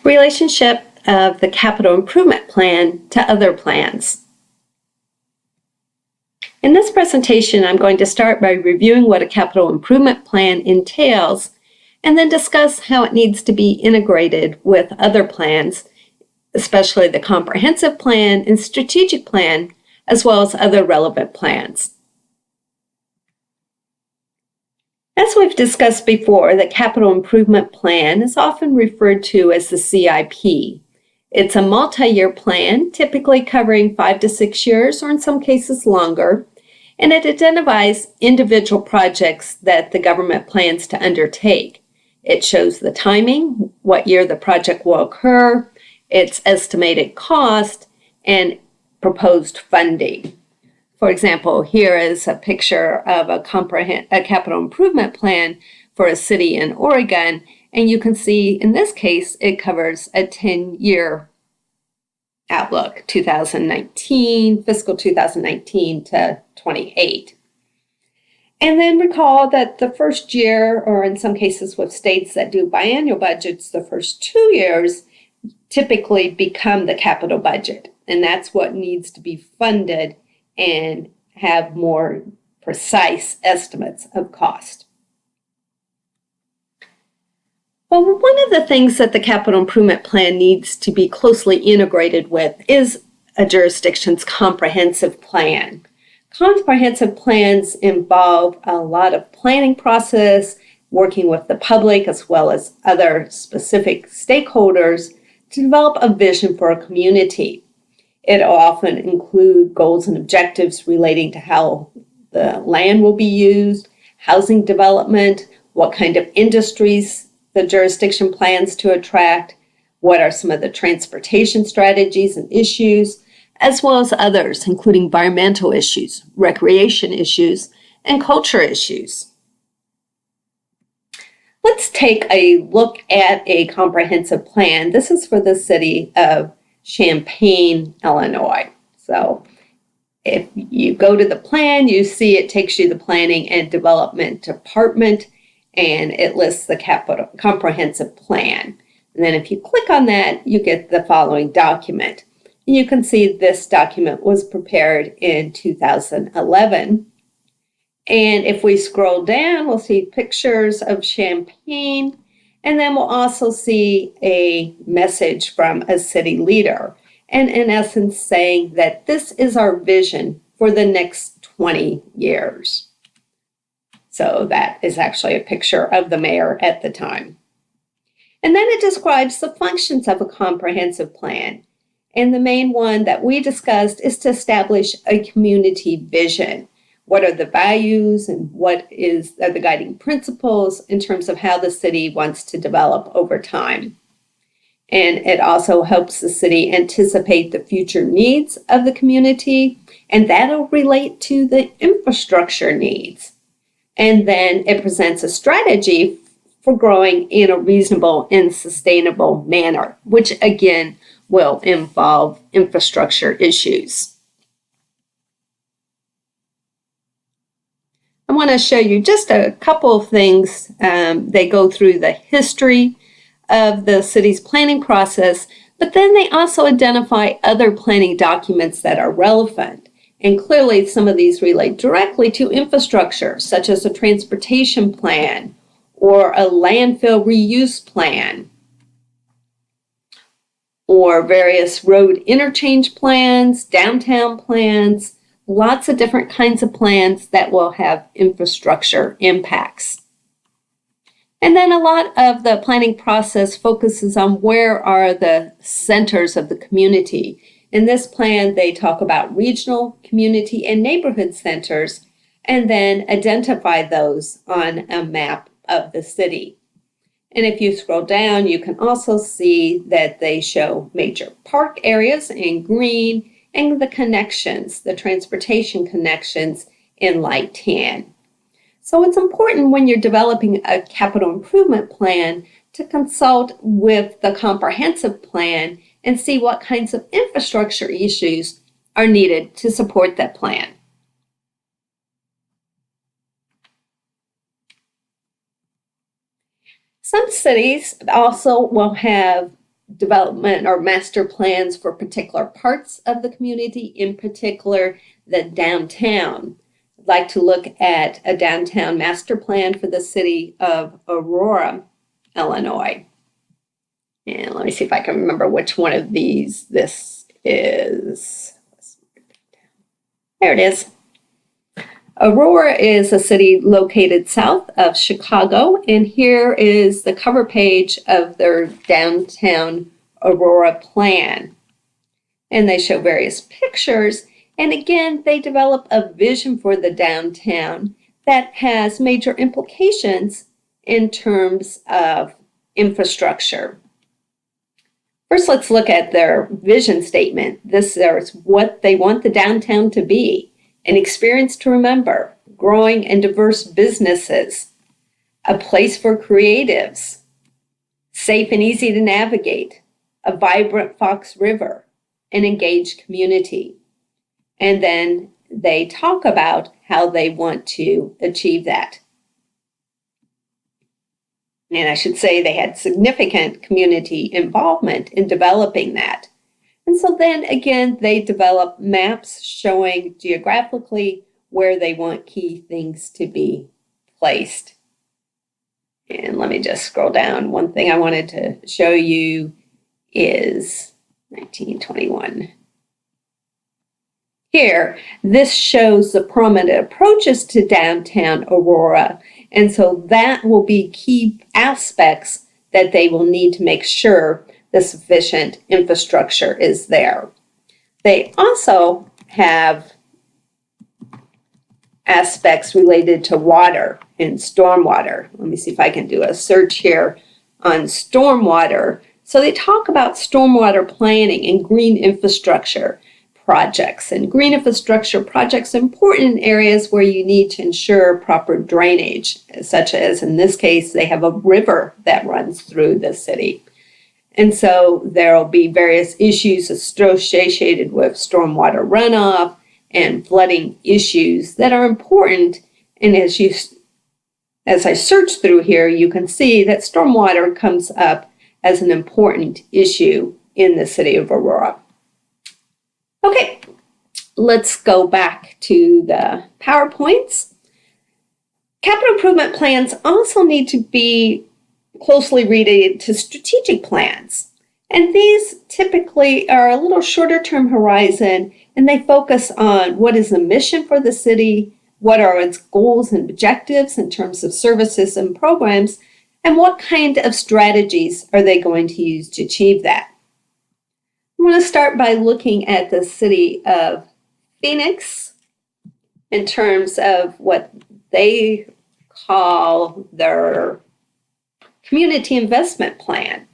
Relationship of the capital improvement plan to other plans. In this presentation, I'm going to start by reviewing what a capital improvement plan entails and then discuss how it needs to be integrated with other plans, especially the comprehensive plan and strategic plan, as well as other relevant plans. As we've discussed before, the capital improvement plan is often referred to as the CIP. It's a multi-year plan, typically covering 5 to 6 years, or in some cases longer, and it identifies individual projects that the government plans to undertake. It shows the timing, what year the project will occur, its estimated cost, and proposed funding. For example, here is a picture of a capital improvement plan for a city in Oregon, and you can see in this case it covers a 10-year outlook, 2019, fiscal 2019 to 28. And then recall that the first year, or in some cases with states that do biannual budgets, the first 2 years typically become the capital budget, and that's what needs to be funded and have more precise estimates of cost. Well, one of the things that the capital improvement plan needs to be closely integrated with is a jurisdiction's comprehensive plan. Comprehensive plans involve a lot of planning process, working with the public as well as other specific stakeholders to develop a vision for a community. It often includes goals and objectives relating to how the land will be used, housing development, what kind of industries the jurisdiction plans to attract, what are some of the transportation strategies and issues, as well as others, including environmental issues, recreation issues, and culture issues. Let's take a look at a comprehensive plan. This is for the city of Champaign, Illinois. So if you go to the plan, you see it takes you to the Planning and Development Department, and it lists the comprehensive plan. And then if you click on that, you get the following document. And you can see this document was prepared in 2011. And if we scroll down, we'll see pictures of Champaign, and then we'll also see a message from a city leader, and in essence saying that this is our vision for the next 20 years. So that is actually a picture of the mayor at the time. And then it describes the functions of a comprehensive plan. And the main one that we discussed is to establish a community vision. What are the values and what are the guiding principles in terms of how the city wants to develop over time. And it also helps the city anticipate the future needs of the community, and that'll relate to the infrastructure needs. And then it presents a strategy for growing in a reasonable and sustainable manner, which again will involve infrastructure issues. I want to show you just a couple of things. They go through the history of the city's planning process, but then they also identify other planning documents that are relevant. And clearly some of these relate directly to infrastructure, such as a transportation plan or a landfill reuse plan, or various road interchange plans, downtown plans, lots of different kinds of plans that will have infrastructure impacts. And then a lot of the planning process focuses on where are the centers of the community. In this plan, they talk about regional, community, and neighborhood centers, and then identify those on a map of the city. And if you scroll down, you can also see that they show major park areas in green, and the connections, the transportation connections in light tan. So it's important when you're developing a capital improvement plan to consult with the comprehensive plan and see what kinds of infrastructure issues are needed to support that plan. Some cities also will have development or master plans for particular parts of the community, in particular the downtown. I'd like to look at a downtown master plan for the city of Aurora, Illinois. And let me see if I can remember which one of these this is. There it is. Aurora is a city located south of Chicago, and here is the cover page of their downtown Aurora plan. And they show various pictures, and again, they develop a vision for the downtown that has major implications in terms of infrastructure. First, let's look at their vision statement. This is what they want the downtown to be. An experience to remember, growing and diverse businesses, a place for creatives, safe and easy to navigate, a vibrant Fox River, an engaged community. And then they talk about how they want to achieve that. And I should say they had significant community involvement in developing that. And so then again, they develop maps showing geographically where they want key things to be placed. And let me just scroll down. One thing I wanted to show you is 1921. Here, this shows the prominent approaches to downtown Aurora. And so that will be key aspects that they will need to make sure the sufficient infrastructure is there. They also have aspects related to water and stormwater. Let me see if I can do a search here on stormwater. So they talk about stormwater planning and green infrastructure projects. And green infrastructure projects are important in areas where you need to ensure proper drainage, such as in this case, they have a river that runs through the city. And so there will be various issues associated with stormwater runoff and flooding issues that are important. And as I search through here, you can see that stormwater comes up as an important issue in the city of Aurora. Okay, let's go back to the PowerPoints. Capital improvement plans also need to be closely related to strategic plans. And these typically are a little shorter term horizon, and they focus on what is the mission for the city, what are its goals and objectives in terms of services and programs, and what kind of strategies are they going to use to achieve that. I want to start by looking at the city of Phoenix in terms of what they call their community investment plan.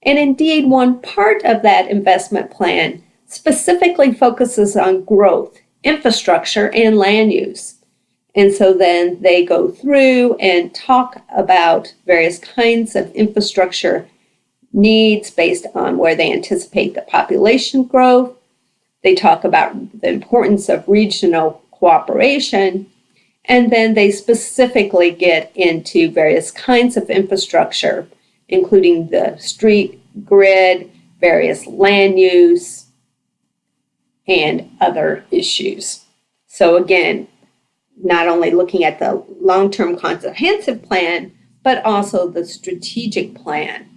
And indeed, one part of that investment plan specifically focuses on growth, infrastructure, and land use. And so then they go through and talk about various kinds of infrastructure needs based on where they anticipate the population growth. They talk about the importance of regional cooperation. And then they specifically get into various kinds of infrastructure, including the street grid, various land use, and other issues. So again, not only looking at the long-term comprehensive plan, but also the strategic plan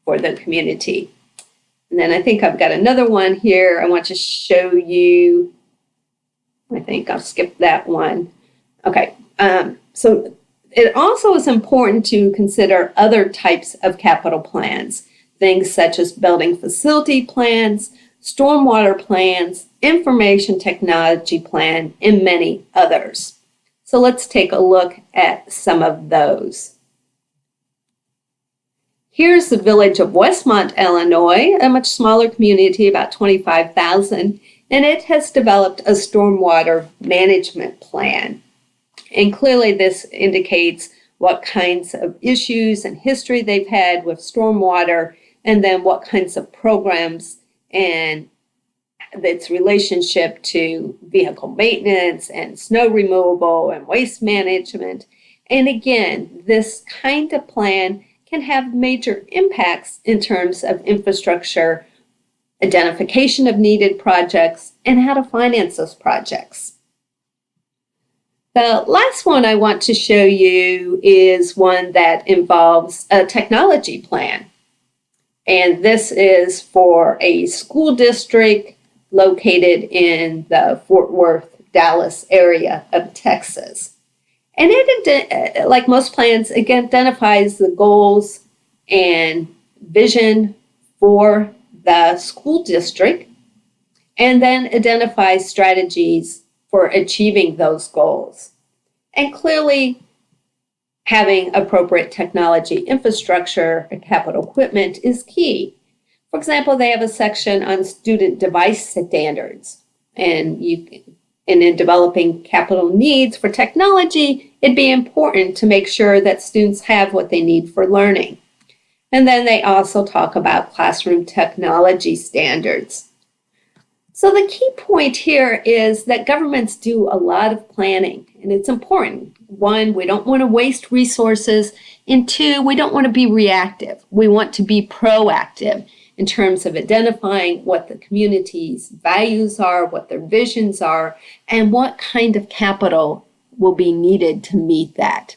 for the community. And then I think I've got another one here I want to show you. I think I'll skip that one. Okay, so it also is important to consider other types of capital plans, things such as building facility plans, stormwater plans, information technology plan, and many others. So let's take a look at some of those. Here's the village of Westmont, Illinois, a much smaller community, about 25,000, and it has developed a stormwater management plan. And clearly this indicates what kinds of issues and history they've had with stormwater, and then what kinds of programs and its relationship to vehicle maintenance and snow removal and waste management. And again, this kind of plan can have major impacts in terms of infrastructure, identification of needed projects, and how to finance those projects. The last one I want to show you is one that involves a technology plan. And this is for a school district located in the Fort Worth, Dallas area of Texas. And it, like most plans, again, identifies the goals and vision for the school district, and then identifies strategies for achieving those goals. And clearly, having appropriate technology infrastructure and capital equipment is key. For example, they have a section on student device standards, and in developing capital needs for technology, it'd be important to make sure that students have what they need for learning. And then they also talk about classroom technology standards. So the key point here is that governments do a lot of planning, and it's important. One, we don't want to waste resources, and two, we don't want to be reactive. We want to be proactive in terms of identifying what the community's values are, what their visions are, and what kind of capital will be needed to meet that.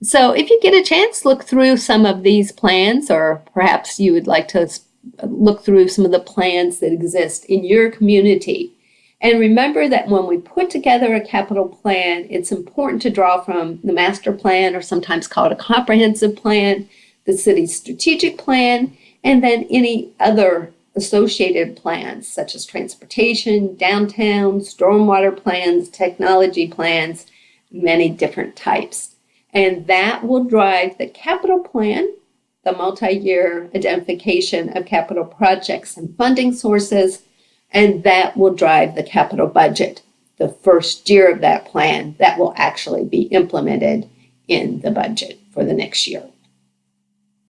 So if you get a chance, look through some of these plans, or perhaps you would like to look through some of the plans that exist in your community. And remember that when we put together a capital plan, it's important to draw from the master plan, or sometimes called a comprehensive plan, the city's strategic plan, and then any other associated plans, such as transportation, downtown, stormwater plans, technology plans, many different types. And that will drive the capital plan, the multi-year identification of capital projects and funding sources, and that will drive the capital budget, the first year of that plan that will actually be implemented in the budget for the next year.